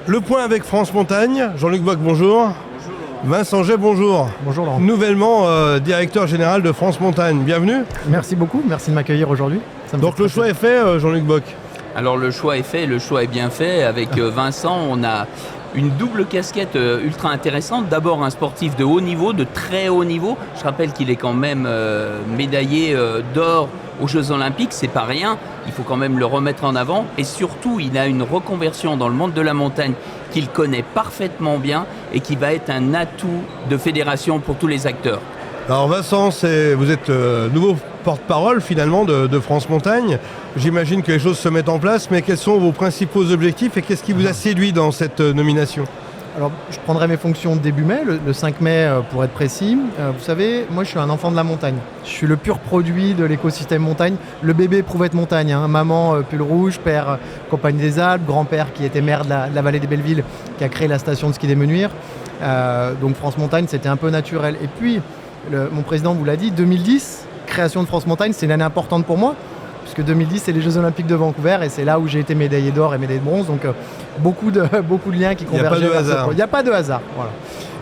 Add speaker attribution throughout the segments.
Speaker 1: Le point avec France Montagne. Jean-Luc Boc, bonjour. Vincent Jay, bonjour.
Speaker 2: Bonjour Laurent.
Speaker 1: Nouvellement directeur général de France Montagne. Bienvenue.
Speaker 2: Merci beaucoup, merci de m'accueillir aujourd'hui.
Speaker 1: Donc le choix est fait, Jean-Luc Boc.
Speaker 3: Alors le choix est fait, le choix est bien fait. Avec Vincent, on a une double casquette ultra intéressante. D'abord un sportif de haut niveau, de très haut niveau. Je rappelle qu'il est quand même médaillé d'or aux Jeux Olympiques, c'est pas rien. Il faut quand même le remettre en avant. Et surtout, il a une reconversion dans le monde de la montagne qu'il connaît parfaitement bien et qui va être un atout de fédération pour tous les acteurs.
Speaker 1: Alors Vincent, vous êtes nouveau porte-parole finalement de France Montagne. J'imagine que les choses se mettent en place, mais quels sont vos principaux objectifs et qu'est-ce qui vous a séduit dans cette nomination ?
Speaker 2: Alors, je prendrai mes fonctions début mai, le 5 mai pour être précis. Vous savez, moi je suis un enfant de la montagne. Je suis le pur produit de l'écosystème montagne. Le bébé éprouvette montagne, hein. Maman pull rouge, père Compagnie des Alpes, grand-père qui était maire de la vallée des Bellevilles, qui a créé la station de ski des Menuires. Donc France Montagne, c'était un peu naturel. Et puis, mon président vous l'a dit, 2010, création de France Montagne, c'est une année importante pour moi. Puisque 2010, c'est les Jeux Olympiques de Vancouver et c'est là où j'ai été médaillé d'or et médaillé de bronze. Donc, beaucoup de liens qui convergent. Il n'y a pas de hasard. Voilà.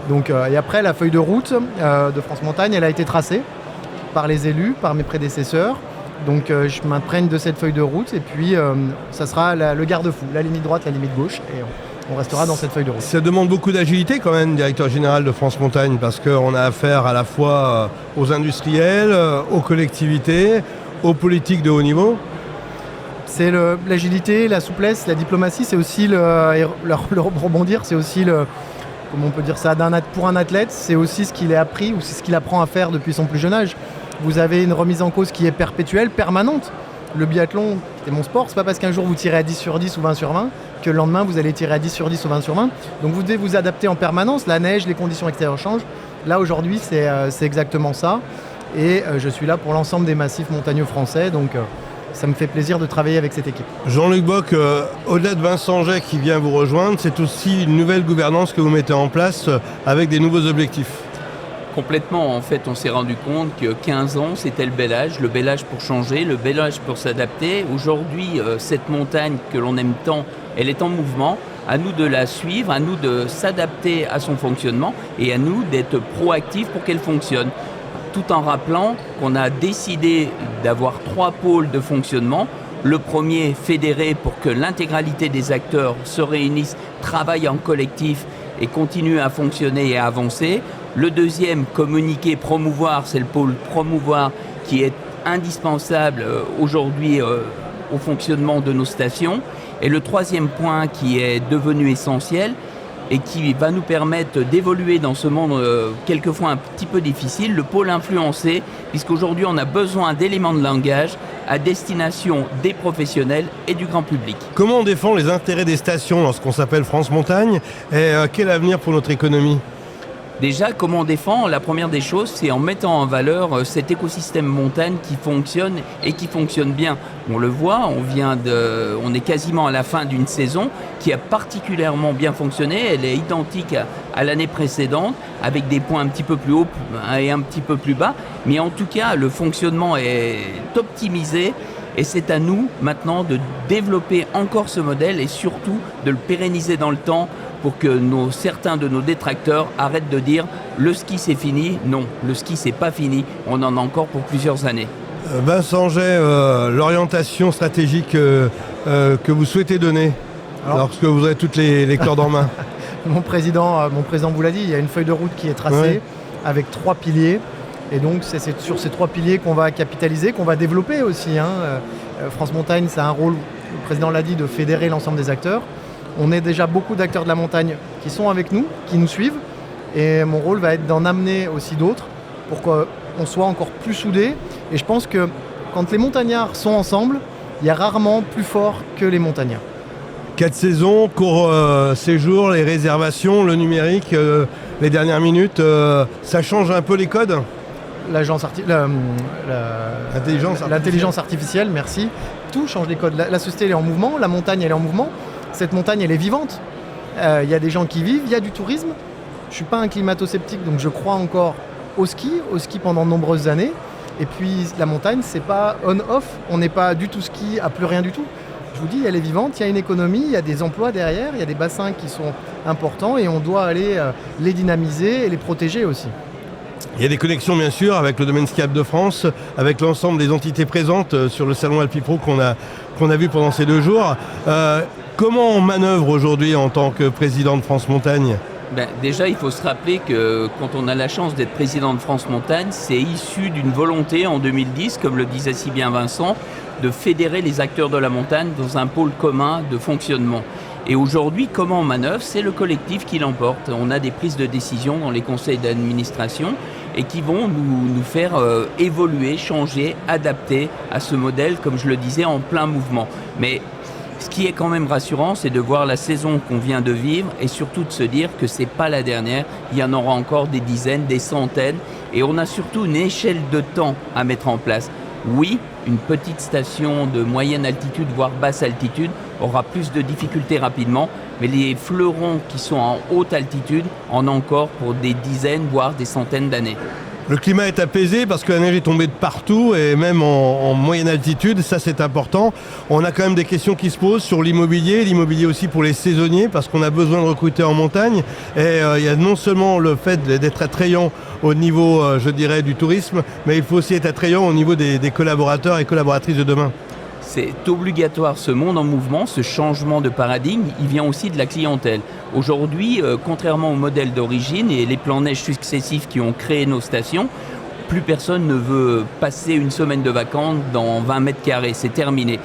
Speaker 2: Donc, et après, la feuille de route de France Montagne, elle a été tracée par les élus, par mes prédécesseurs. Donc, je m'imprègne de cette feuille de route et puis, ça sera le garde-fou, la limite droite, la limite gauche. Et on restera dans cette feuille de route.
Speaker 1: Ça demande beaucoup d'agilité quand même, directeur général de France Montagne, parce qu'on a affaire à la fois aux industriels, aux collectivités, aux politiques de haut niveau.
Speaker 2: C'est l'agilité, la souplesse, la diplomatie, c'est aussi rebondir, c'est aussi comment on peut dire ça, pour un athlète, c'est aussi ce qu'il a appris ou c'est ce qu'il apprend à faire depuis son plus jeune âge. Vous avez une remise en cause qui est perpétuelle, permanente. Le biathlon, c'est mon sport, c'est pas parce qu'un jour vous tirez à 10 sur 10 ou 20 sur 20 que le lendemain vous allez tirer à 10 sur 10 ou 20 sur 20. Donc vous devez vous adapter en permanence, la neige, les conditions extérieures changent. Là aujourd'hui c'est exactement ça. Et je suis là pour l'ensemble des massifs montagneux français, donc ça me fait plaisir de travailler avec cette équipe.
Speaker 1: Jean-Luc Boc, au-delà de Vincent Jay qui vient vous rejoindre, c'est aussi une nouvelle gouvernance que vous mettez en place avec des nouveaux objectifs.
Speaker 3: Complètement, en fait, on s'est rendu compte que 15 ans, c'était le bel âge pour changer, le bel âge pour s'adapter. Aujourd'hui, cette montagne que l'on aime tant, elle est en mouvement. À nous de la suivre, à nous de s'adapter à son fonctionnement et à nous d'être proactifs pour qu'elle fonctionne. Tout en rappelant qu'on a décidé d'avoir 3 pôles de fonctionnement. Le premier, fédéré pour que l'intégralité des acteurs se réunissent, travaillent en collectif et continuent à fonctionner et à avancer. Le deuxième, communiquer, promouvoir, c'est le pôle promouvoir qui est indispensable aujourd'hui au fonctionnement de nos stations. Et le troisième point qui est devenu essentiel, et qui va nous permettre d'évoluer dans ce monde quelquefois un petit peu difficile, le pôle influencé, puisqu'aujourd'hui on a besoin d'éléments de langage à destination des professionnels et du grand public.
Speaker 1: Comment on défend les intérêts des stations lorsqu'on s'appelle France Montagne et quel avenir pour notre économie ?
Speaker 3: Déjà, comment on défend ? La première des choses, c'est en mettant en valeur cet écosystème montagne qui fonctionne et qui fonctionne bien. On le voit, on est quasiment à la fin d'une saison qui a particulièrement bien fonctionné. Elle est identique à l'année précédente, avec des points un petit peu plus hauts et un petit peu plus bas. Mais en tout cas, le fonctionnement est optimisé. Et c'est à nous maintenant de développer encore ce modèle et surtout de le pérenniser dans le temps pour que certains de nos détracteurs arrêtent de dire « le ski c'est fini ». Non, le ski c'est pas fini, on en a encore pour plusieurs années.
Speaker 1: Vincent Jay, l'orientation stratégique que vous souhaitez donner lorsque vous aurez toutes les cordes en main.
Speaker 2: Mon président vous l'a dit, il y a une feuille de route qui est tracée avec 3 piliers. Et donc c'est sur ces 3 piliers qu'on va capitaliser, qu'on va développer aussi. France Montagne, ça a un rôle, le président l'a dit, de fédérer l'ensemble des acteurs. On est déjà beaucoup d'acteurs de la montagne qui sont avec nous, qui nous suivent. Et mon rôle va être d'en amener aussi d'autres pour qu'on soit encore plus soudés. Et je pense que quand les montagnards sont ensemble, il y a rarement plus fort que les montagnards.
Speaker 1: 4 saisons, court séjour, les réservations, le numérique, les dernières minutes, ça change un peu les codes ?
Speaker 2: L'intelligence artificielle, merci. Tout change les codes. La société elle est en mouvement, la montagne elle est en mouvement. Cette montagne elle est vivante. Il y a des gens qui vivent, il y a du tourisme. Je ne suis pas un climato-sceptique, donc je crois encore au ski pendant de nombreuses années. Et puis la montagne, c'est pas on-off, on n'est pas du tout ski à plus rien du tout. Je vous dis, elle est vivante, il y a une économie, il y a des emplois derrière, il y a des bassins qui sont importants et on doit aller les dynamiser et les protéger aussi.
Speaker 1: Il y a des connexions bien sûr avec le domaine skiable de France, avec l'ensemble des entités présentes sur le salon Alpipro qu'on a vu pendant ces 2 jours. Comment on manœuvre aujourd'hui en tant que président de France Montagne ?
Speaker 3: Déjà, il faut se rappeler que quand on a la chance d'être président de France Montagne, c'est issu d'une volonté en 2010, comme le disait si bien Vincent, de fédérer les acteurs de la montagne dans un pôle commun de fonctionnement. Et aujourd'hui, comment on manœuvre ? C'est le collectif qui l'emporte. On a des prises de décision dans les conseils d'administration et qui vont nous faire évoluer, changer, adapter à ce modèle, comme je le disais, en plein mouvement. Mais ce qui est quand même rassurant, c'est de voir la saison qu'on vient de vivre et surtout de se dire que ce n'est pas la dernière. Il y en aura encore des dizaines, des centaines. Et on a surtout une échelle de temps à mettre en place. Oui, une petite station de moyenne altitude, voire basse altitude, aura plus de difficultés rapidement, mais les fleurons qui sont en haute altitude en ont encore pour des dizaines, voire des centaines d'années.
Speaker 1: Le climat est apaisé parce que la neige est tombée de partout et même en moyenne altitude, ça c'est important. On a quand même des questions qui se posent sur l'immobilier aussi pour les saisonniers parce qu'on a besoin de recruter en montagne. Et il y a non seulement le fait d'être attrayant au niveau, je dirais, du tourisme, mais il faut aussi être attrayant au niveau des collaborateurs et collaboratrices de demain.
Speaker 3: C'est obligatoire, ce monde en mouvement, ce changement de paradigme, il vient aussi de la clientèle. Aujourd'hui, contrairement au modèle d'origine et les plans neige successifs qui ont créé nos stations, plus personne ne veut passer une semaine de vacances dans 20 mètres carrés, c'est terminé.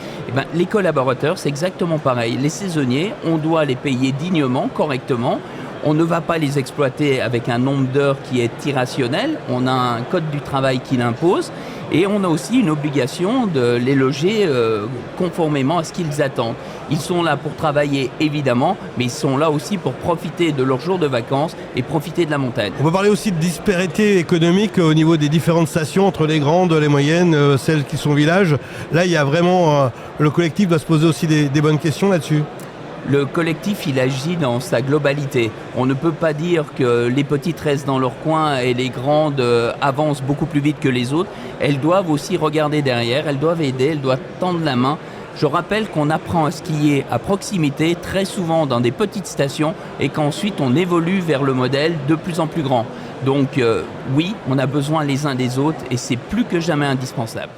Speaker 3: Les collaborateurs, c'est exactement pareil. Les saisonniers, on doit les payer dignement, correctement. On ne va pas les exploiter avec un nombre d'heures qui est irrationnel. On a un code du travail qui l'impose. Et on a aussi une obligation de les loger conformément à ce qu'ils attendent. Ils sont là pour travailler, évidemment, mais ils sont là aussi pour profiter de leurs jours de vacances et profiter de la montagne.
Speaker 1: On peut parler aussi de disparité économique au niveau des différentes stations, entre les grandes, les moyennes, celles qui sont villages. Là, il y a vraiment... le collectif doit se poser aussi des bonnes questions là-dessus.
Speaker 3: Le collectif, il agit dans sa globalité. On ne peut pas dire que les petites restent dans leur coin et les grandes avancent beaucoup plus vite que les autres. Elles doivent aussi regarder derrière, elles doivent aider, elles doivent tendre la main. Je rappelle qu'on apprend à skier à proximité, très souvent dans des petites stations, et qu'ensuite on évolue vers le modèle de plus en plus grand. Donc oui, on a besoin les uns des autres et c'est plus que jamais indispensable.